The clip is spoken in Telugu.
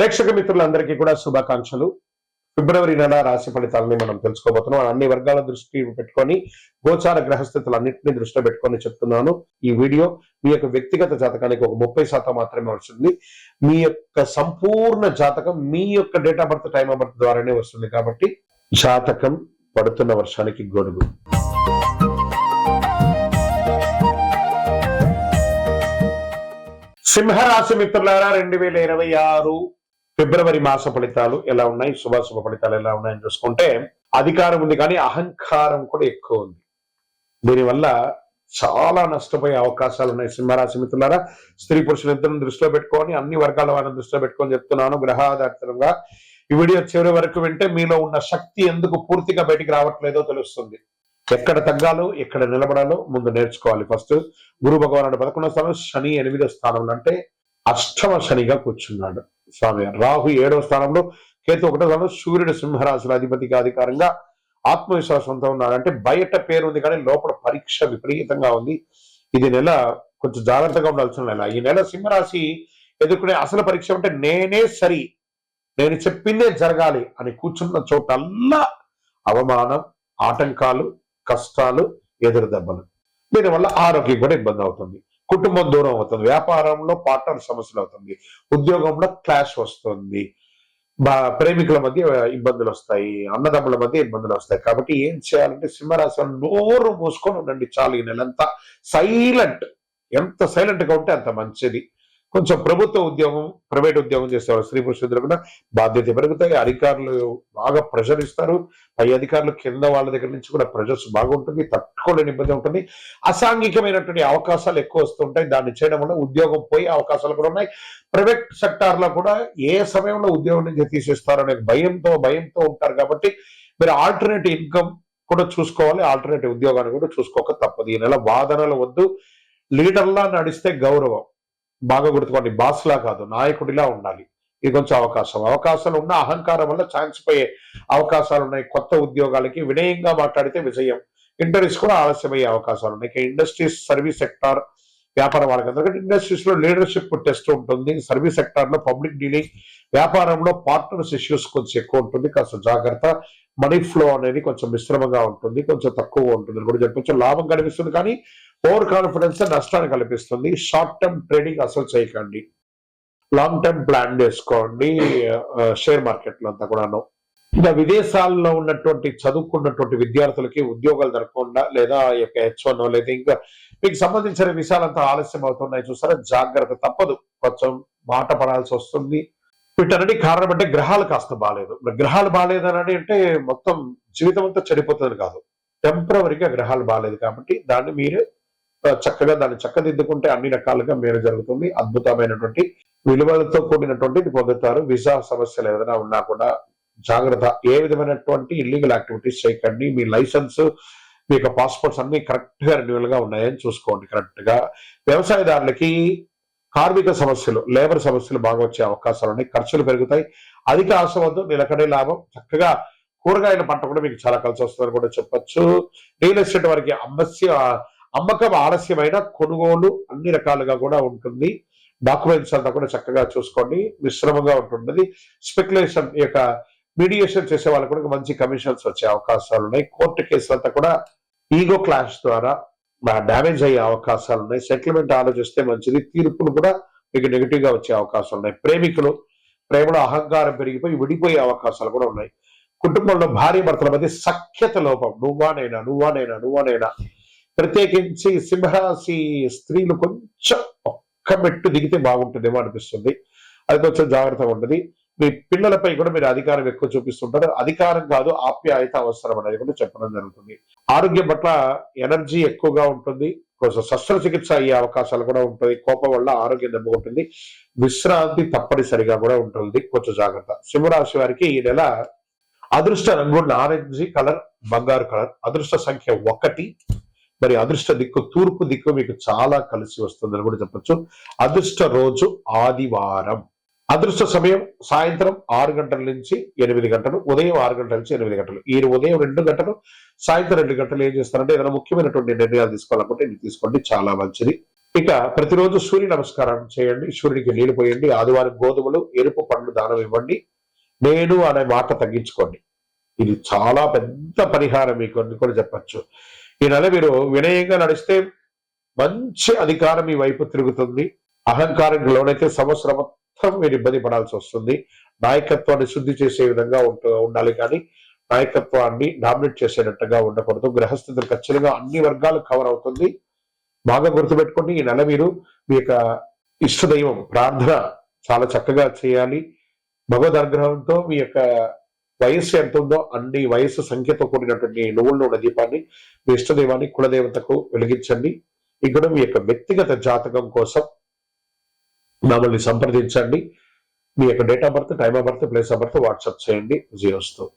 ప్రేక్షక మిత్రులందరికీ కూడా శుభాకాంక్షలు. ఫిబ్రవరి నెల రాశి ఫలితాలని మనం తెలుసుకోబోతున్నాం. అన్ని వర్గాల దృష్టి పెట్టుకొని గోచార గ్రహస్థితులన్నింటినీ దృష్టిలో పెట్టుకొని చెప్తున్నాను. ఈ వీడియో మీ యొక్క వ్యక్తిగత జాతకానికి ఒక 30% మాత్రమే వస్తుంది. మీ యొక్క సంపూర్ణ జాతకం మీ యొక్క date of birth, time of birth ద్వారానే వస్తుంది. కాబట్టి జాతకం పడుతున్న వర్షానికి గొడుగు. సింహరాశి మిత్రులారా, 2026 ఫిబ్రవరి మాస ఫలితాలు ఎలా ఉన్నాయి, శుభాశుభ ఫలితాలు ఎలా ఉన్నాయని చూసుకుంటే, అధికారం ఉంది కానీ అహంకారం కూడా ఎక్కువ ఉంది. దీనివల్ల చాలా నష్టపోయే అవకాశాలు ఉన్నాయి. సింహరాశి మిత్రులారా, స్త్రీ పురుషులిద్దరిని దృష్టిలో పెట్టుకొని, అన్ని వర్గాల వారిని దృష్టిలో పెట్టుకొని చెప్తున్నాను. గ్రహాధారితంగా ఈ వీడియో చివరి వరకు వింటే మీలో ఉన్న శక్తి ఎందుకు పూర్తిగా బయటికి రావట్లేదో తెలుస్తుంది. ఎక్కడ తగ్గాలో, ఎక్కడ నిలబడాలో ముందు నేర్చుకోవాలి. ఫస్ట్ గురు భగవానుడు 11వ స్థానం, శని 8వ స్థానంలో, అంటే అష్టమ శనిగా కూర్చున్నాడు స్వామి. రాహు 7వ స్థానంలో, కేతు 1వ స్థానంలో, సూర్యుడు సింహరాశుల అధిపతిగా అధికారంగా ఆత్మవిశ్వాసంతో ఉన్నాడు. అంటే బయట పేరు ఉంది కానీ లోపల పరీక్ష విపరీతంగా ఉంది. ఇది నెల కొంచెం జాగ్రత్తగా ఉండాల్సిన నెల. ఈ నెల సింహరాశి ఎదుర్కొనే అసలు పరీక్ష అంటే నేనే సరి, నేను చెప్పిందే జరగాలి అని కూర్చున్న చోటల్లా అవమానం, ఆటంకాలు, కష్టాలు, ఎదురు దెబ్బలు. దీనివల్ల ఆరోగ్యం కూడా ఇబ్బంది అవుతుంది. కుటుంబం దూరం అవుతుంది. వ్యాపారంలో పార్ట్నర్ సమస్యలు అవుతుంది. ఉద్యోగంలో క్లాష్ వస్తుంది. ప్రేమికుల మధ్య ఇబ్బందులు వస్తాయి. అన్నదమ్ముల మధ్య ఇబ్బందులు వస్తాయి. కాబట్టి ఏం చేయాలంటే సింహరాశి నోరు మూసుకొని ఉండండి చాలు. ఈ నెలంతా సైలెంట్, ఎంత సైలెంట్ గా ఉంటే అంత మంచిది. కొంచెం ప్రభుత్వ ఉద్యోగం, ప్రైవేట్ ఉద్యోగం చేసేవారు స్త్రీ పురుషులు కూడా బాధ్యత పెరుగుతాయి. అధికారులు బాగా ప్రెషర్ ఇస్తారు. పై అధికారులు కింద వాళ్ళ దగ్గర నుంచి కూడా ప్రెషర్స్ బాగుంటుంది. తట్టుకోలేని ఇబ్బంది ఉంటుంది. అసాంఘికమైనటువంటి అవకాశాలు ఎక్కువ వస్తుంటాయి. దాన్ని చేయడం వల్ల ఉద్యోగం పోయే అవకాశాలు కూడా ఉన్నాయి. ప్రైవేట్ సెక్టార్ లో కూడా ఏ సమయంలో ఉద్యోగం నుంచి తీసేస్తారనే భయంతో ఉంటారు. కాబట్టి మీరు ఆల్టర్నేటివ్ ఇన్కమ్ కూడా చూసుకోవాలి. ఆల్టర్నేటివ్ ఉద్యోగాన్ని కూడా చూసుకోక తప్పదు. ఈ నెల వాదనలు వద్దు. లీడర్లా నడిస్తే గౌరవం. బాగా గుర్తుకోండి, బాస్లా కాదు, నాయకుడిలా ఉండాలి. ఇది కొంచెం అవకాశాలు ఉన్న అహంకారం వల్ల ఛాన్స్ పోయే అవకాశాలు ఉన్నాయి. కొత్త ఉద్యోగాలకి వినయంగా మాట్లాడితే విజయం. ఇంటర్వ్యూస్ కూడా ఆలస్యమయ్యే అవకాశాలు ఉన్నాయి. ఇండస్ట్రీస్, సర్వీస్ సెక్టార్, వ్యాపారం వాళ్ళకి ఇండస్ట్రీస్ లో లీడర్షిప్ టెస్ట్ ఉంటుంది. సర్వీస్ సెక్టార్ లో పబ్లిక్ డీలింగ్, వ్యాపారంలో పార్ట్నర్స్ ఇష్యూస్ కొంచెం ఎక్కువ ఉంటుంది. కాస్త జాగ్రత్త. మనీ ఫ్లో అనేది కొంచెం మిశ్రమంగా ఉంటుంది, కొంచెం తక్కువగా ఉంటుంది కూడా చెప్పొచ్చు. లాభం కనిపిస్తుంది కానీ ఓవర్ కాన్ఫిడెన్స్ నష్టాన్ని కల్పిస్తుంది. షార్ట్ టర్మ్ ట్రేడింగ్ అసలు చేయకండి. లాంగ్ టర్మ్ ప్లాన్ చేసుకోండి. షేర్ మార్కెట్ లో అంతా కూడాను. ఇంకా విదేశాల్లో ఉన్నటువంటి చదువుకున్నటువంటి విద్యార్థులకి ఉద్యోగాలు దొరకకుండా, లేదా H1 లేదా ఇంకా మీకు సంబంధించిన విషయాలంతా ఆలస్యం అవుతున్నాయి చూసారా, జాగ్రత్త. తప్పదు, కొంచెం మాట పడాల్సి వస్తుంది. వీటన్నిటి కారణం అంటే గ్రహాలు కాస్త బాగాలేదు. గ్రహాలు బాగాలేదని అంటే మొత్తం జీవితం అంతా చెడిపోతుంది కాదు, టెంపరవరీగా గ్రహాలు బాగాలేదు. కాబట్టి దాన్ని మీరు దాన్ని చక్కదిద్దుకుంటే అన్ని రకాలుగా మేలు జరుగుతుంది. అద్భుతమైనటువంటి విలువలతో కూడినటువంటి పొందుతారు. వీసా సమస్యలు ఏదైనా ఉన్నా కూడా జాగ్రత్త. ఏ విధమైనటువంటి ఇల్లీగల్ యాక్టివిటీస్ చేయకండి. మీ లైసెన్స్, మీ యొక్క పాస్పోర్ట్స్ అన్ని కరెక్ట్ గా రెన్యువల్ గా ఉన్నాయని చూసుకోండి. కరెక్ట్ గా. వ్యవసాయదారులకి కార్మిక సమస్యలు, లేబర్ సమస్యలు బాగా వచ్చే అవకాశాలు ఉన్నాయి. ఖర్చులు పెరుగుతాయి. అధిక ఆశ వద్దు, నిలకడే లాభం. చక్కగా కూరగాయల పంట కూడా మీకు చాలా కలిసి వస్తుందని కూడా చెప్పొచ్చు. రియల్ ఎస్టేట్ వారికి అమ్మకం ఆలస్యమైన, కొనుగోలు అన్ని రకాలుగా కూడా ఉంటుంది. డాక్యుమెంట్స్ అంతా కూడా చక్కగా చూసుకోండి. మిశ్రమంగా ఉంటుంది. స్పెక్యులేషన్ యొక్క మీడియేషన్ చేసే వాళ్ళకు కూడా మంచి కమిషన్స్ వచ్చే అవకాశాలు ఉన్నాయి. కోర్టు కేసులంతా కూడా ఈగో క్లాష్ ద్వారా డ్యామేజ్ అయ్యే అవకాశాలు ఉన్నాయి. సెటిల్మెంట్ ఆలోచిస్తే మంచిది. తీర్పులు కూడా మీకు నెగిటివ్ గా వచ్చే అవకాశాలు ఉన్నాయి. ప్రేమలో అహంకారం పెరిగిపోయి విడిపోయే అవకాశాలు కూడా ఉన్నాయి. కుటుంబంలో భార్య భర్తల మధ్య సఖ్యత లోపం. నువ్వానైనా ప్రత్యేకించి సింహరాశి స్త్రీలు కొంచెం ఒక్క మెట్టు దిగితే బాగుంటుందేమో అనిపిస్తుంది. అది కొంచెం జాగ్రత్తగా ఉంటుంది. మీ పిల్లలపై కూడా మీరు అధికారం ఎక్కువ చూపిస్తుంటారు. అధికారం కాదు, ఆప్యాయత అవసరం అనేది కూడా చెప్పడం జరుగుతుంది. ఆరోగ్యం పట్ల ఎనర్జీ ఎక్కువగా ఉంటుంది. కొంచెం శస్త్రచికిత్స అయ్యే అవకాశాలు కూడా ఉంటుంది. కోపం వల్ల ఆరోగ్యం దెబ్బకుంటుంది. విశ్రాంతి తప్పనిసరిగా కూడా ఉంటుంది. కొంచెం జాగ్రత్త. సింహరాశి వారికి ఈ నెల అదృష్ట రంగు నారింజీ కలర్, బంగారు కలర్. అదృష్ట సంఖ్య 1. మరి అదృష్ట దిక్కు తూర్పు దిక్కు మీకు చాలా కలిసి వస్తుందని కూడా చెప్పొచ్చు. అదృష్ట రోజు ఆదివారం. అదృష్ట సమయం సాయంత్రం 6 గంటల నుంచి 8 గంటలు, ఉదయం 6 గంటల నుంచి 8 గంటలు. ఈ ఉదయం 2 గంటలు, సాయంత్రం 2 గంటలు ఏం చేస్తారంటే ఏదైనా ముఖ్యమైనటువంటి నిర్ణయాలు తీసుకోవాలనుకుంటే ఇది తీసుకోండి, చాలా మంచిది. ఇక ప్రతిరోజు సూర్య నమస్కారం చేయండి, సూర్యుడికి నీళ్లు పోయండి, ఆదివారం గోధుమలు ఎరుపు పండ్లు దానం ఇవ్వండి, నేను అనే మాట తగ్గించుకోండి. ఇది చాలా పెద్ద పరిహారం మీకు అని కూడా చెప్పచ్చు. ఈ నెల మీరు వినయంగా నడిస్తే మంచి అధికారం మీ వైపు తిరుగుతుంది. అహంకారానికి లోనైతే సంవత్సరం మొత్తం మీరు ఇబ్బంది పడాల్సి వస్తుంది. నాయకత్వాన్ని శుద్ధి చేసే విధంగా ఉండాలి, కానీ నాయకత్వాన్ని డామినేట్ చేసేటట్టుగా ఉండకూడదు. గ్రహస్థితులు ఖచ్చితంగా అన్ని వర్గాలు కవర్ అవుతుంది. బాగా గుర్తుపెట్టుకోండి, ఈ నెల మీరు మీ యొక్క ఇష్టదైవం ప్రార్థన చాలా చక్కగా చేయాలి. భగవద్ అనుగ్రహంతో మీ యొక్క వయస్సు ఎంత ఉందో అన్ని వయస్సు సంఖ్యతో కూడినటువంటి నువ్వుల నూనె దీపాన్ని మీ ఇష్టదైవాన్ని కులదేవతకు వెలిగించండి. ఇక్కడ మీ యొక్క వ్యక్తిగత జాతకం కోసం మమ్మల్ని సంప్రదించండి. మీ యొక్క date of birth, time of birth, place of birth WhatsApp చేయండి. 0